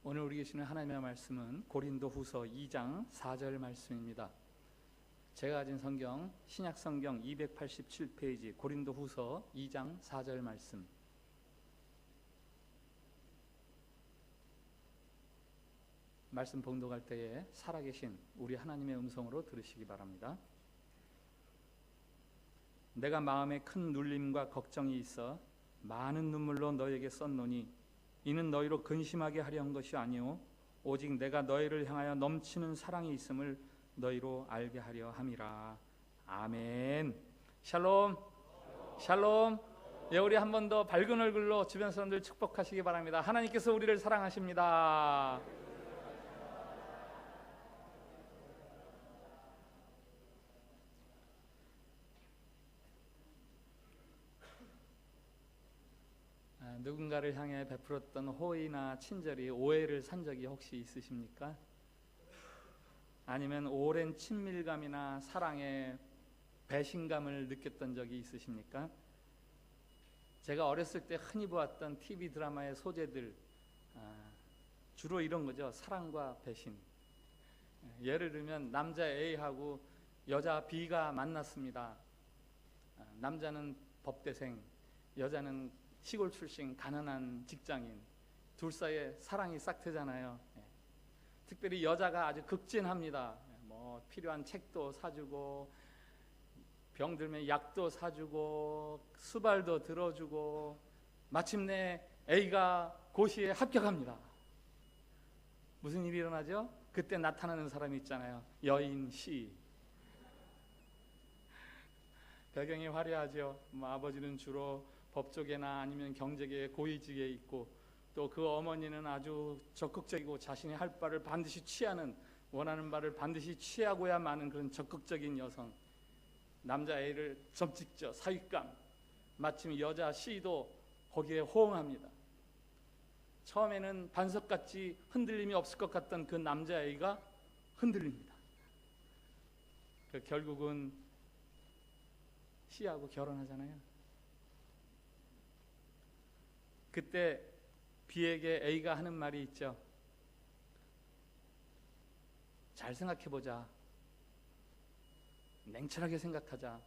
오늘 우리 계시는 하나님의 말씀은 고린도후서 2장 4절 말씀입니다. 제가 가진 성경 신약 성경 287페이지 고린도후서 2장 4절 말씀. 말씀 봉독할 때에 살아계신 우리 하나님의 음성으로 들으시기 바랍니다. 내가 마음에 큰 눌림과 걱정이 있어 많은 눈물로 너에게 썼노니 이는 너희로 근심하게 하려 한 것이 아니오 오직 내가 너희를 향하여 넘치는 사랑이 있음을 너희로 알게 하려 함이라. 아멘. 샬롬. 샬롬. 예, 우리 한 번 더 밝은 얼굴로 주변 사람들 축복하시기 바랍니다. 하나님께서 우리를 사랑하십니다. 누군가를 향해 베풀었던 호의나 친절이 오해를 산 적이 혹시 있으십니까? 아니면 오랜 친밀감이나 사랑에 배신감을 느꼈던 적이 있으십니까? 제가 어렸을 때 흔히 보았던 TV 드라마의 소재들, 주로 이런 거죠. 사랑과 배신. 예를 들면 남자 A하고 여자 B가 만났습니다. 남자는 법대생, 여자는 시골 출신 가난한 직장인, 둘 사이에 사랑이 싹 트잖아요. 특별히 여자가 아주 극진합니다. 뭐 필요한 책도 사주고 병 들면 약도 사주고 수발도 들어주고 마침내 A가 고시에 합격합니다. 무슨 일이 일어나죠? 그때 나타나는 사람이 있잖아요. 여인 C. 배경이 화려하죠. 아버지는 주로 법조계나 아니면 경제계의 고위직에 있고 또 그 어머니는 아주 적극적이고 자신이 할 바를 반드시 취하는, 원하는 바를 반드시 취하고야 마는 그런 적극적인 여성. 남자 A를 점찍죠. 사윗감. 마침 여자 C도 거기에 호응합니다. 처음에는 반석같이 흔들림이 없을 것 같던 그 남자 A가 흔들립니다. 결국은 C하고 결혼하잖아요. 그때 B에게 A가 하는 말이 있죠. 잘 생각해보자. 냉철하게 생각하자.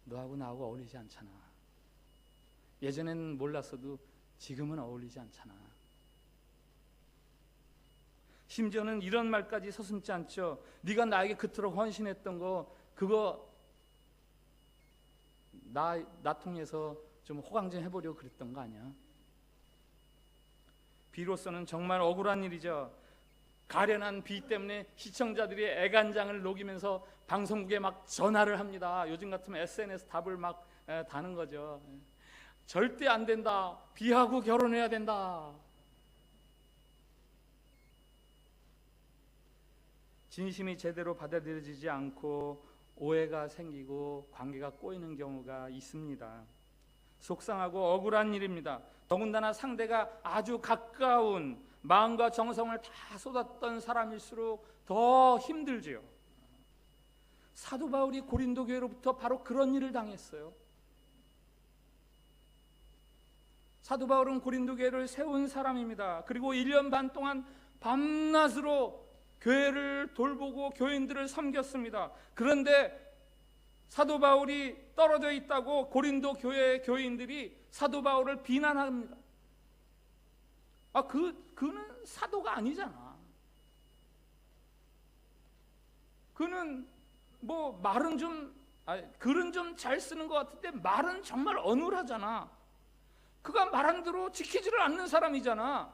너하고 나하고 어울리지 않잖아. 예전에는 몰랐어도 지금은 어울리지 않잖아. 심지어는 이런 말까지 서슴지 않죠. 네가 나에게 그토록 헌신했던 거 그거 나 통해서 좀 호강 좀 해보려고 그랬던 거 아니야? B로서는 정말 억울한 일이죠. 가련한 B 때문에 시청자들이 애간장을 녹이면서 방송국에 막 전화를 합니다. 요즘 같으면 SNS 답을 막 다는 거죠. 절대 안 된다. B하고 결혼해야 된다. 진심이 제대로 받아들여지지 않고 오해가 생기고 관계가 꼬이는 경우가 있습니다. 속상하고 억울한 일입니다. 더군다나 상대가 아주 가까운 마음과 정성을 다 쏟았던 사람일수록 더 힘들지요. 사도 바울이 고린도 교회로부터 바로 그런 일을 당했어요. 사도 바울은 고린도 교회를 세운 사람입니다. 그리고 1년 반 동안 밤낮으로 교회를 돌보고 교인들을 섬겼습니다. 그런데 사도 바울이 떨어져 있다고 고린도 교회 교인들이 사도 바울을 비난합니다. 그는 사도가 아니잖아. 그는 뭐 말은 글은 좀 잘 쓰는 것 같은데 말은 정말 어눌하잖아. 그가 말한 대로 지키지를 않는 사람이잖아.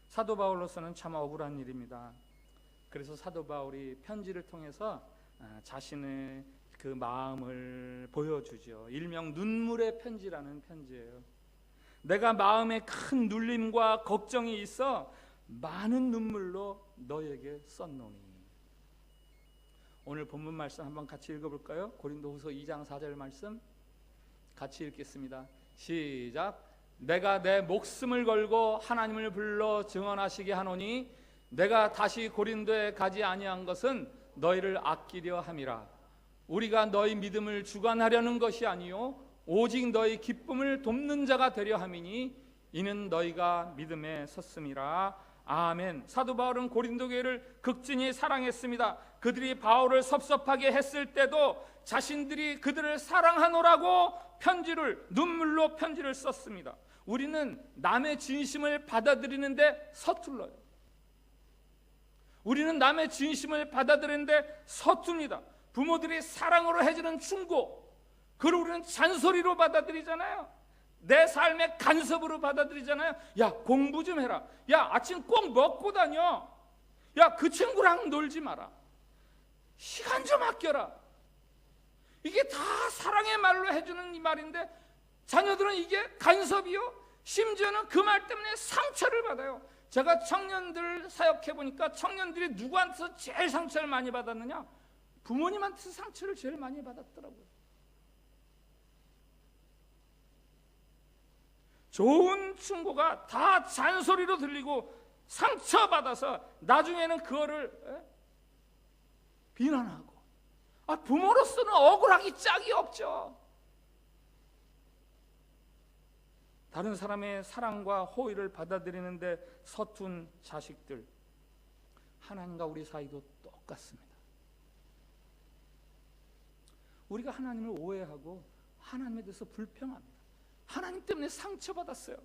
사도 바울로서는 참 억울한 일입니다. 그래서 사도 바울이 편지를 통해서 자신의 그 마음을 보여주죠. 일명 눈물의 편지라는 편지예요. 내가 마음에 큰 눌림과 걱정이 있어 많은 눈물로 너에게 썼노니. 오늘 본문 말씀 한번 같이 읽어볼까요? 고린도후서 2장 4절 말씀 같이 읽겠습니다. 시작. 내가 내 목숨을 걸고 하나님을 불러 증언하시게 하노니 내가 다시 고린도에 가지 아니한 것은 너희를 아끼려 함이라. 우리가 너희 믿음을 주관하려는 것이 아니요 오직 너희 기쁨을 돕는 자가 되려 함이니 이는 너희가 믿음에 섰음이라. 아멘. 사도 바울은 고린도 교회를 극진히 사랑했습니다. 그들이 바울을 섭섭하게 했을 때도 자신들이 그들을 사랑하노라고 눈물로 편지를 썼습니다. 우리는 남의 진심을 받아들이는데 서툴러요. 우리는 남의 진심을 받아들이는데 서툽니다. 부모들이 사랑으로 해주는 충고, 그걸 우리는 잔소리로 받아들이잖아요. 내 삶의 간섭으로 받아들이잖아요. 야, 공부 좀 해라. 야, 아침 꼭 먹고 다녀. 야, 그 친구랑 놀지 마라. 시간 좀 아껴라. 이게 다 사랑의 말로 해주는 이 말인데 자녀들은 이게 간섭이요. 심지어는 그 말 때문에 상처를 받아요. 제가 청년들 사역해 보니까 청년들이 누구한테서 제일 상처를 많이 받았느냐? 부모님한테서 상처를 제일 많이 받았더라고요. 좋은 충고가 다 잔소리로 들리고 상처받아서 나중에는 그거를 비난하고, 부모로서는 억울하기 짝이 없죠. 다른 사람의 사랑과 호의를 받아들이는데 서툰 자식들, 하나님과 우리 사이도 똑같습니다. 우리가 하나님을 오해하고 하나님에 대해서 불평합니다. 하나님 때문에 상처받았어요.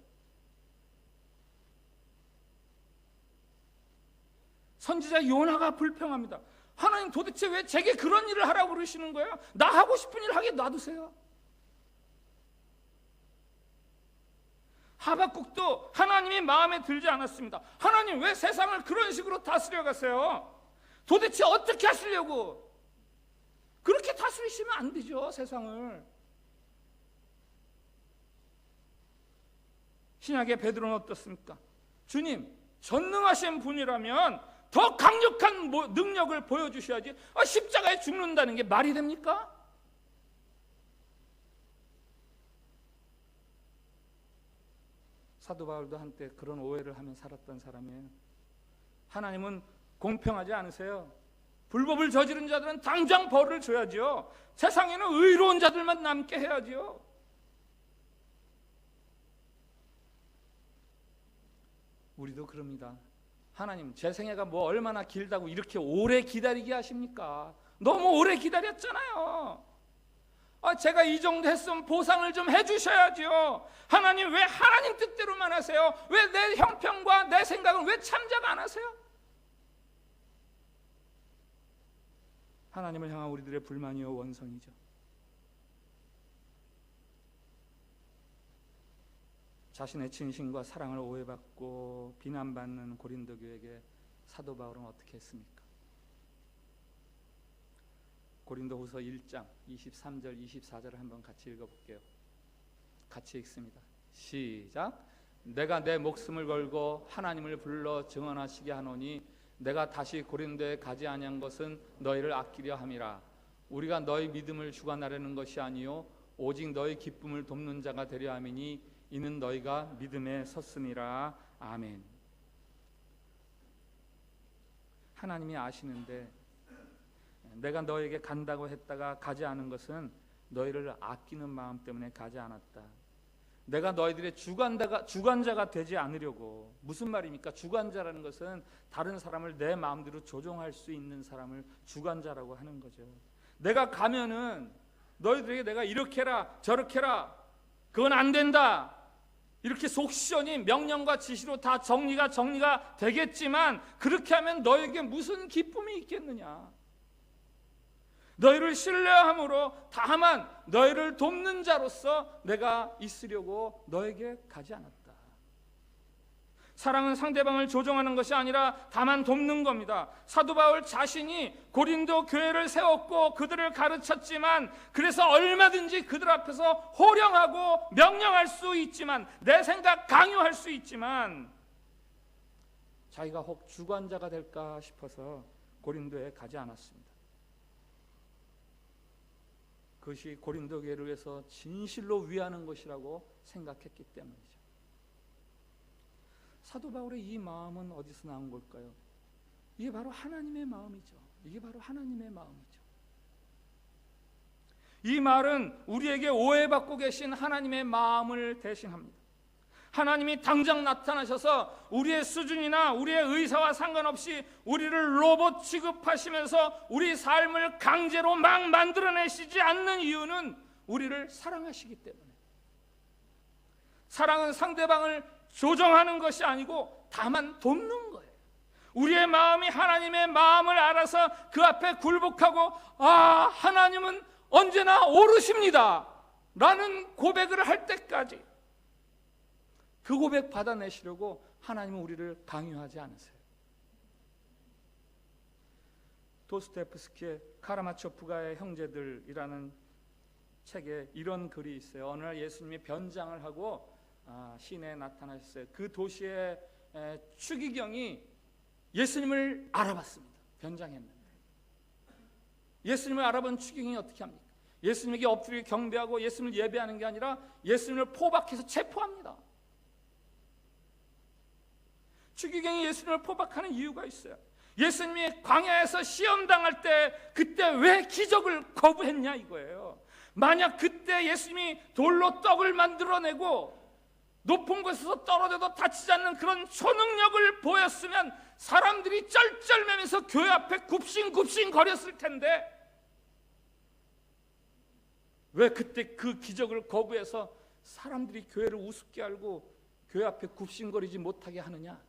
선지자 요나가 불평합니다. 하나님 도대체 왜 제게 그런 일을 하라고 그러시는 거예요? 나 하고 싶은 일 하게 놔두세요. 하박국도 하나님이 마음에 들지 않았습니다. 하나님 왜 세상을 그런 식으로 다스려 가세요? 도대체 어떻게 하시려고? 그렇게 다스리시면 안 되죠, 세상을. 신약의 베드로는 어떻습니까? 주님, 전능하신 분이라면 더 강력한 능력을 보여주셔야지, 십자가에 죽는다는 게 말이 됩니까? 사도 바울도 한때 그런 오해를 하며 살았던 사람이에요. 하나님은 공평하지 않으세요. 불법을 저지른 자들은 당장 벌을 줘야죠. 세상에는 의로운 자들만 남게 해야죠. 우리도 그럽니다. 하나님, 제 생애가 뭐 얼마나 길다고 이렇게 오래 기다리게 하십니까? 너무 오래 기다렸잖아요. 제가 이 정도 했으면 보상을 좀 해주셔야죠. 하나님, 왜 하나님 뜻대로만 하세요? 왜 내 형편과 내 생각을 왜 참작 안 하세요? 하나님을 향한 우리들의 불만이요 원성이죠. 자신의 진심과 사랑을 오해받고 비난받는 고린도 교회에게 사도 바울은 어떻게 했습니까? 고린도후서 1장 23절 24절을 한번 같이 읽어볼게요. 같이 읽습니다. 시작. 내가 내 목숨을 걸고 하나님을 불러 증언하시게 하노니 내가 다시 고린도에 가지 아니한 것은 너희를 아끼려 함이라. 우리가 너희 믿음을 주관하려는 것이 아니요 오직 너희 기쁨을 돕는 자가 되려 함이니 이는 너희가 믿음에 섰음이라. 아멘. 하나님이 아시는데 내가 너에게 간다고 했다가 가지 않은 것은 너희를 아끼는 마음 때문에 가지 않았다. 내가 너희들의 주관자가 되지 않으려고. 무슨 말입니까? 주관자라는 것은 다른 사람을 내 마음대로 조종할 수 있는 사람을 주관자라고 하는 거죠. 내가 가면은 너희들에게 내가 이렇게 해라 저렇게 해라, 그건 안 된다, 이렇게 속 시원히 명령과 지시로 다 정리가 되겠지만 그렇게 하면 너에게 무슨 기쁨이 있겠느냐. 너희를 신뢰함으로 다만 너희를 돕는 자로서 내가 있으려고 너에게 가지 않았다. 사랑은 상대방을 조종하는 것이 아니라 다만 돕는 겁니다. 사도 바울 자신이 고린도 교회를 세웠고 그들을 가르쳤지만, 그래서 얼마든지 그들 앞에서 호령하고 명령할 수 있지만, 내 생각 강요할 수 있지만, 자기가 혹 주관자가 될까 싶어서 고린도에 가지 않았습니다. 그것이 고린도 교회를 위해서 진실로 위하는 것이라고 생각했기 때문이죠. 사도 바울의 이 마음은 어디서 나온 걸까요? 이게 바로 하나님의 마음이죠. 이게 바로 하나님의 마음이죠. 이 말은 우리에게 오해받고 계신 하나님의 마음을 대신합니다. 하나님이 당장 나타나셔서 우리의 수준이나 우리의 의사와 상관없이 우리를 로봇 취급하시면서 우리 삶을 강제로 막 만들어내시지 않는 이유는 우리를 사랑하시기 때문에. 사랑은 상대방을 조정하는 것이 아니고 다만 돕는 거예요. 우리의 마음이 하나님의 마음을 알아서 그 앞에 굴복하고 하나님은 언제나 옳으십니다 라는 고백을 할 때까지 그 고백 받아내시려고 하나님은 우리를 강요하지 않으세요. 도스토옙스키의 카라마초프가의 형제들이라는 책에 이런 글이 있어요. 어느 날 예수님이 변장을 하고 시내에 나타나셨어요. 그 도시의 추기경이 예수님을 알아봤습니다. 변장했는데 예수님을 알아본 추기경이 어떻게 합니까? 예수님에게 엎드려 경배하고 예수님을 예배하는 게 아니라 예수님을 포박해서 체포합니다. 추기경이 예수님을 포박하는 이유가 있어요. 예수님이 광야에서 시험당할 때 그때 왜 기적을 거부했냐 이거예요. 만약 그때 예수님이 돌로 떡을 만들어내고 높은 곳에서 떨어져도 다치지 않는 그런 초능력을 보였으면 사람들이 쩔쩔매면서 교회 앞에 굽신굽신 거렸을 텐데 왜 그때 그 기적을 거부해서 사람들이 교회를 우습게 알고 교회 앞에 굽신거리지 못하게 하느냐?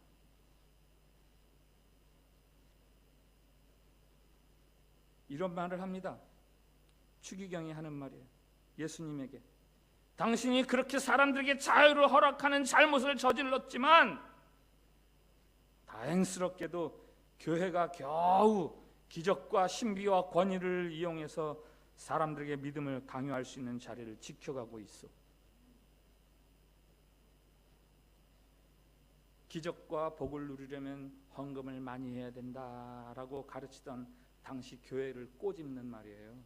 이런 말을 합니다. 추기경이 하는 말이에요. 예수님에게 당신이 그렇게 사람들에게 자유를 허락하는 잘못을 저질렀지만 다행스럽게도 교회가 겨우 기적과 신비와 권위를 이용해서 사람들에게 믿음을 강요할 수 있는 자리를 지켜가고 있어. 기적과 복을 누리려면 헌금을 많이 해야 된다라고 가르치던 당시 교회를 꼬집는 말이에요.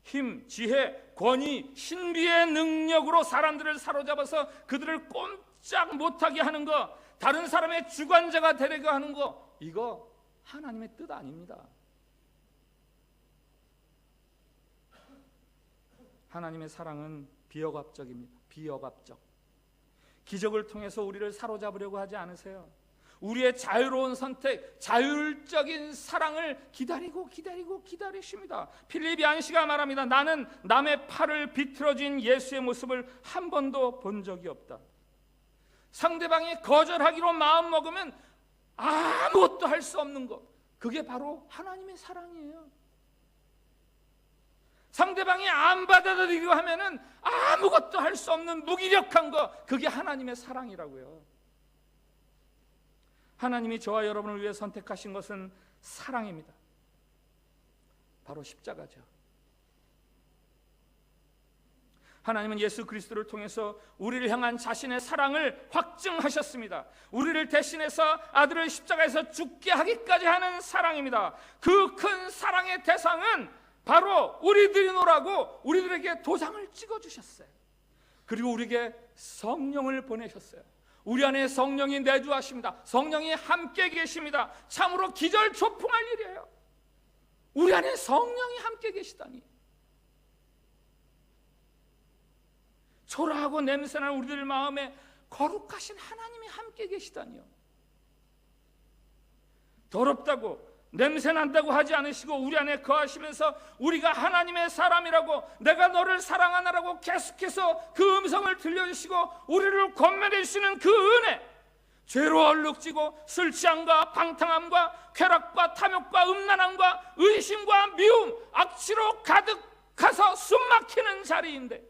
힘, 지혜, 권위, 신비의 능력으로 사람들을 사로잡아서 그들을 꼼짝 못하게 하는 거, 다른 사람의 주관자가 되려고 하는 거, 이거 하나님의 뜻 아닙니다. 하나님의 사랑은 비억압적입니다. 비억압적. 기적을 통해서 우리를 사로잡으려고 하지 않으세요. 우리의 자유로운 선택, 자율적인 사랑을 기다리십니다. 필립이 안시가 말합니다. 나는 남의 팔을 비틀어진 예수의 모습을 한 번도 본 적이 없다. 상대방이 거절하기로 마음먹으면 아무것도 할 수 없는 것, 그게 바로 하나님의 사랑이에요. 상대방이 안 받아들이려 하면은 아무것도 할 수 없는 무기력한 것, 그게 하나님의 사랑이라고요. 하나님이 저와 여러분을 위해 선택하신 것은 사랑입니다. 바로 십자가죠. 하나님은 예수 그리스도를 통해서 우리를 향한 자신의 사랑을 확증하셨습니다. 우리를 대신해서 아들을 십자가에서 죽게 하기까지 하는 사랑입니다. 그 큰 사랑의 대상은 바로 우리들이노라고 우리들에게 도장을 찍어주셨어요. 그리고 우리에게 성령을 보내셨어요. 우리 안에 성령이 내주하십니다. 성령이 함께 계십니다. 참으로 기절초풍할 일이에요. 우리 안에 성령이 함께 계시다니. 초라하고 냄새나는 우리들 마음에 거룩하신 하나님이 함께 계시다니요. 더럽다고 냄새난다고 하지 않으시고 우리 안에 거하시면서 우리가 하나님의 사람이라고, 내가 너를 사랑하나라고 계속해서 그 음성을 들려주시고 우리를 권면해주시는 그 은혜, 죄로 얼룩지고 술 취함과 방탕함과 쾌락과 탐욕과 음란함과 의심과 미움, 악취로 가득해서 숨막히는 자리인데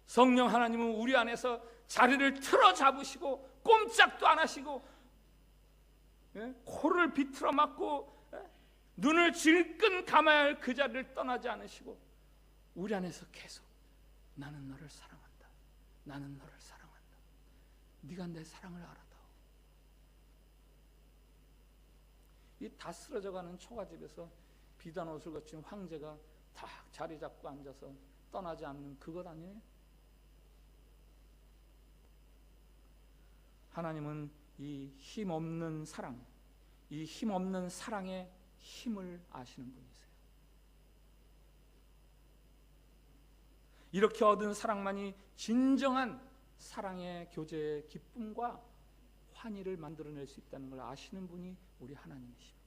성령 하나님은 우리 안에서 자리를 틀어 잡으시고 꼼짝도 안 하시고 코를 비틀어 막고 눈을 질끈 감아야 할 그 자리를 떠나지 않으시고 우리 안에서 계속 나는 너를 사랑한다. 나는 너를 사랑한다. 네가 내 사랑을 알아다오. 이 다 쓰러져가는 초가집에서 비단 옷을 거친 황제가 딱 자리 잡고 앉아서 떠나지 않는 그것 아니에요? 하나님은 이 힘없는 사랑, 이 힘없는 사랑의 힘을 아시는 분이세요. 이렇게 얻은 사랑만이 진정한 사랑의 교제의 기쁨과 환희를 만들어낼 수 있다는 걸 아시는 분이 우리 하나님이십니다.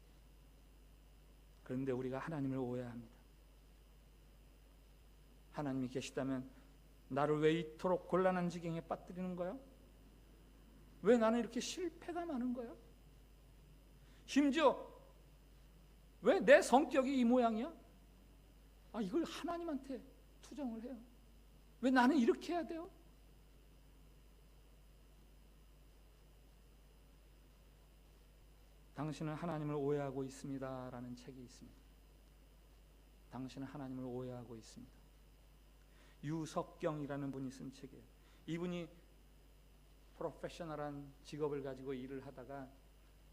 그런데 우리가 하나님을 오해합니다. 하나님이 계시다면 나를 왜 이토록 곤란한 지경에 빠뜨리는 거야? 왜 나는 이렇게 실패가 많은 거야? 심지어 왜 내 성격이 이 모양이야? 이걸 하나님한테 투정을 해요. 왜 나는 이렇게 해야 돼요? 당신은 하나님을 오해하고 있습니다 라는 책이 있습니다. 당신은 하나님을 오해하고 있습니다. 유석경이라는 분이 쓴 책이에요. 이분이 프로페셔널한 직업을 가지고 일을 하다가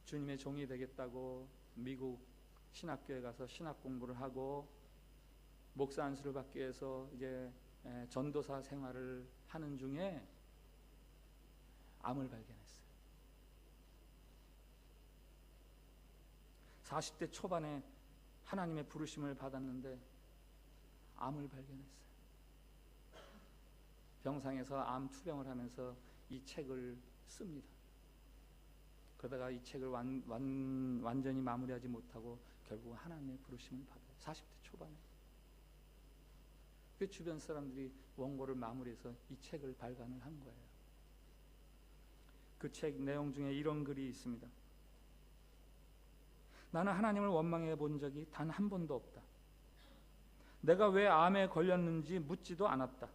주님의 종이 되겠다고 미국 신학교에 가서 신학 공부를 하고 목사 안수를 받기 위해서 이제 전도사 생활을 하는 중에 암을 발견했어요. 40대 초반에 하나님의 부르심을 받았는데 암을 발견했어요. 병상에서 암 투병을 하면서 이 책을 씁니다. 그러다가 이 책을 완전히 마무리하지 못하고 결국 하나님의 부르심을 받아요. 40대 초반에. 그 주변 사람들이 원고를 마무리해서 이 책을 발간을 한 거예요. 그 책 내용 중에 이런 글이 있습니다. 나는 하나님을 원망해 본 적이 단 한 번도 없다. 내가 왜 암에 걸렸는지 묻지도 않았다.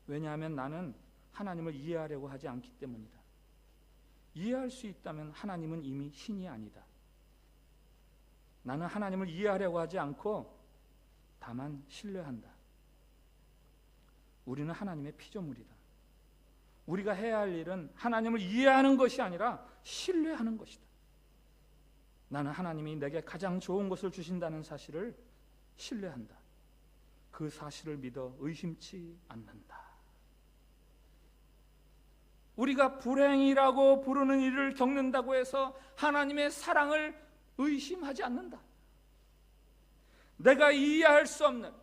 왜냐하면 나는 하나님을 이해하려고 하지 않기 때문이다. 이해할 수 있다면 하나님은 이미 신이 아니다. 나는 하나님을 이해하려고 하지 않고 다만 신뢰한다. 우리는 하나님의 피조물이다. 우리가 해야 할 일은 하나님을 이해하는 것이 아니라 신뢰하는 것이다. 나는 하나님이 내게 가장 좋은 것을 주신다는 사실을 신뢰한다. 그 사실을 믿어 의심치 않는다. 우리가 불행이라고 부르는 일을 겪는다고 해서 하나님의 사랑을 의심하지 않는다. 내가 이해할 수 없는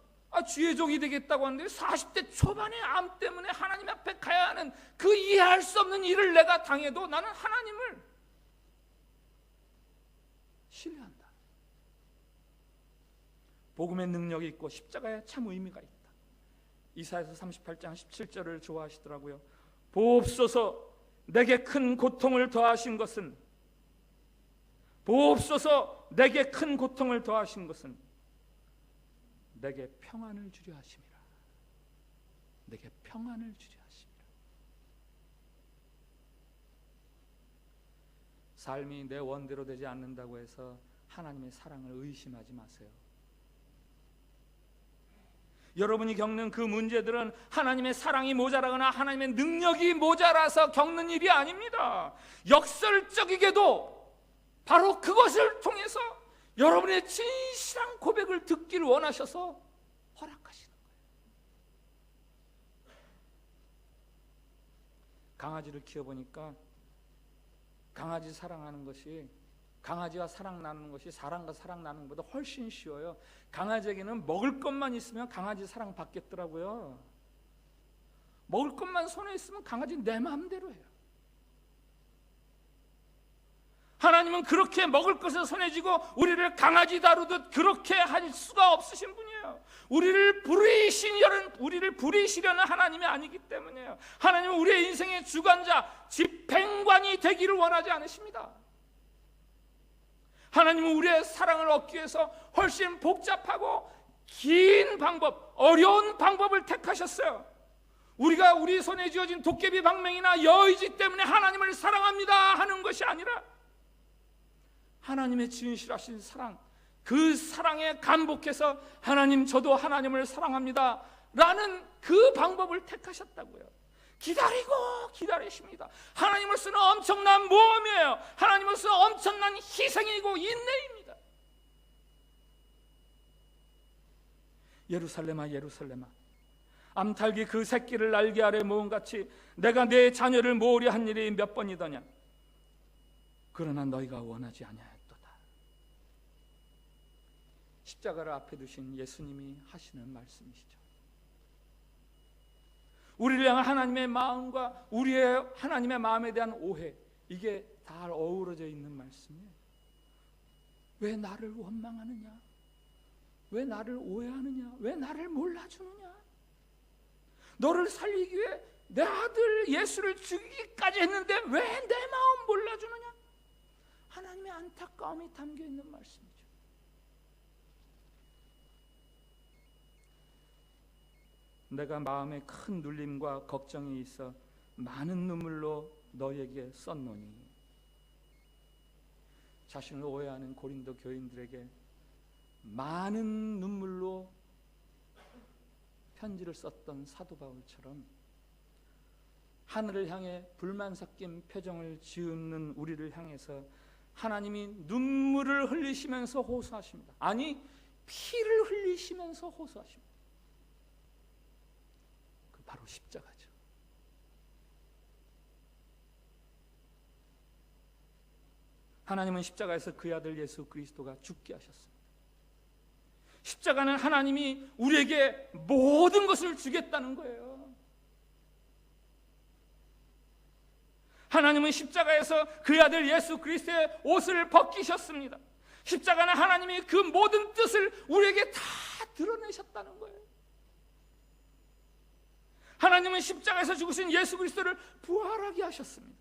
주의 종이 되겠다고 하는데 40대 초반의 암 때문에 하나님 앞에 가야 하는 그 이해할 수 없는 일을 내가 당해도 나는 하나님을 신뢰한다. 복음의 능력이 있고 십자가에 참 의미가 있다. 이사야서 38장 17절을 좋아하시더라고요. 보옵소서 내게 큰 고통을 더하신 것은 보옵소서 내게 큰 고통을 더하신 것은 내게 평안을 주려 하심이라. 내게 평안을 주려 하심이라. 삶이 내 원대로 되지 않는다고 해서 하나님의 사랑을 의심하지 마세요. 여러분이 겪는 그 문제들은 하나님의 사랑이 모자라거나 하나님의 능력이 모자라서 겪는 일이 아닙니다. 역설적이게도 바로 그것을 통해서 여러분의 진실한 고백을 듣기를 원하셔서 허락하시는 거예요. 강아지를 키워보니까 강아지 사랑하는 것이 강아지와 사랑 나누는 것이 사람과 사랑 나누는 것보다 훨씬 쉬워요. 강아지에게는 먹을 것만 있으면 강아지 사랑 받겠더라고요. 먹을 것만 손에 있으면 강아지는 내 마음대로 해요. 하나님은 그렇게 먹을 것을 손에 쥐고 우리를 강아지 다루듯 그렇게 할 수가 없으신 분이에요. 우리를 부리시려는 하나님이 아니기 때문이에요. 하나님은 우리의 인생의 주관자, 집행관이 되기를 원하지 않으십니다. 하나님은 우리의 사랑을 얻기 위해서 훨씬 복잡하고 긴 방법, 어려운 방법을 택하셨어요. 우리가 우리 손에 쥐어진 도깨비 방맹이나 여의지 때문에 하나님을 사랑합니다 하는 것이 아니라 하나님의 진실하신 사랑, 그 사랑에 감복해서 하나님 저도 하나님을 사랑합니다 라는 그 방법을 택하셨다고요. 기다리십니다. 하나님으로서는 엄청난 모험이에요. 하나님으로서는 엄청난 희생이고 인내입니다. 예루살렘아 예루살렘아 암탉이 그 새끼를 날개 아래 모음같이 내가 내 자녀를 모으려 한 일이 몇 번이더냐. 그러나 너희가 원하지 아니하였도다. 십자가를 앞에 두신 예수님이 하시는 말씀이시죠. 우리를 향한 하나님의 마음과 우리의 하나님의 마음에 대한 오해, 이게 다 어우러져 있는 말씀이에요. 왜 나를 원망하느냐? 왜 나를 오해하느냐? 왜 나를 몰라주느냐? 너를 살리기 위해 내 아들 예수를 죽이기까지 했는데 왜 내 마음 몰라주느냐? 하나님의 안타까움이 담겨있는 말씀이죠. 내가 마음에 큰 눌림과 걱정이 있어 많은 눈물로 너에게 썼노니. 자신을 오해하는 고린도 교인들에게 많은 눈물로 편지를 썼던 사도 바울처럼 하늘을 향해 불만 섞인 표정을 지으는 우리를 향해서 하나님이 눈물을 흘리시면서 호소하십니다. 아니, 피를 흘리시면서 호소하십니다. 그 바로 십자가죠. 하나님은 십자가에서 그의 아들 예수 그리스도가 죽게 하셨습니다. 십자가는 하나님이 우리에게 모든 것을 주겠다는 거예요. 하나님은 십자가에서 그의 아들 예수 그리스도의 옷을 벗기셨습니다. 십자가는 하나님이 그 모든 뜻을 우리에게 다 드러내셨다는 거예요. 하나님은 십자가에서 죽으신 예수 그리스도를 부활하게 하셨습니다.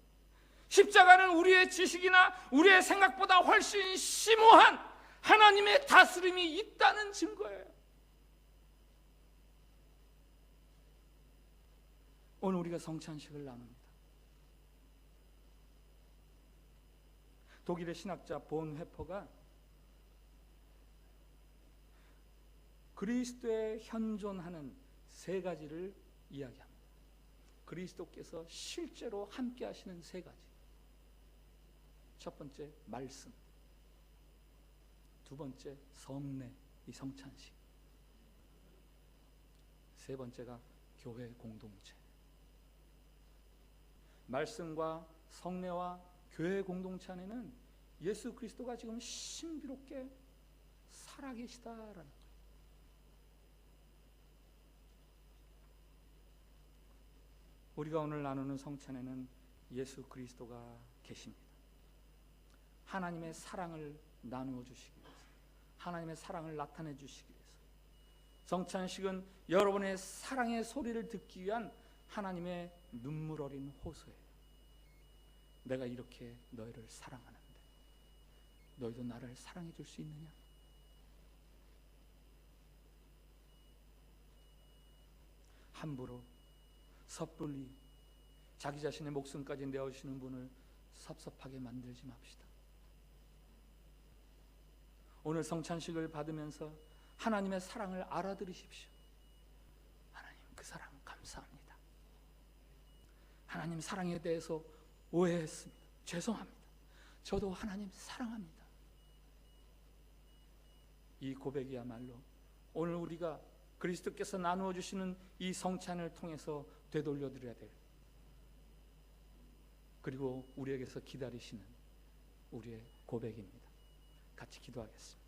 십자가는 우리의 지식이나 우리의 생각보다 훨씬 심오한 하나님의 다스림이 있다는 증거예요. 오늘 우리가 성찬식을 나눕니다. 독일의 신학자 본 회퍼가 그리스도의 현존하는 세 가지를 이야기합니다. 그리스도께서 실제로 함께 하시는 세 가지. 첫 번째, 말씀. 두 번째, 성례, 이 성찬식. 세 번째가 교회 공동체. 말씀과 성례와 교회 공동체 안에는 예수 그리스도가 지금 신비롭게 살아계시다라는 거예요. 우리가 오늘 나누는 성찬에는 예수 그리스도가 계십니다. 하나님의 사랑을 나누어 주시기 위해서, 하나님의 사랑을 나타내 주시기 위해서, 성찬식은 여러분의 사랑의 소리를 듣기 위한 하나님의 눈물 어린 호소예요. 내가 이렇게 너희를 사랑하는데 너희도 나를 사랑해 줄 수 있느냐? 함부로 섣불리 자기 자신의 목숨까지 내어주시는 분을 섭섭하게 만들지 맙시다. 오늘 성찬식을 받으면서 하나님의 사랑을 알아들으십시오. 하나님, 그 사랑 감사합니다. 하나님 사랑에 대해서 오해했습니다. 죄송합니다. 저도 하나님 사랑합니다. 이 고백이야말로 오늘 우리가 그리스도께서 나누어 주시는 이 성찬을 통해서 되돌려 드려야 될, 그리고 우리에게서 기다리시는 우리의 고백입니다. 같이 기도하겠습니다.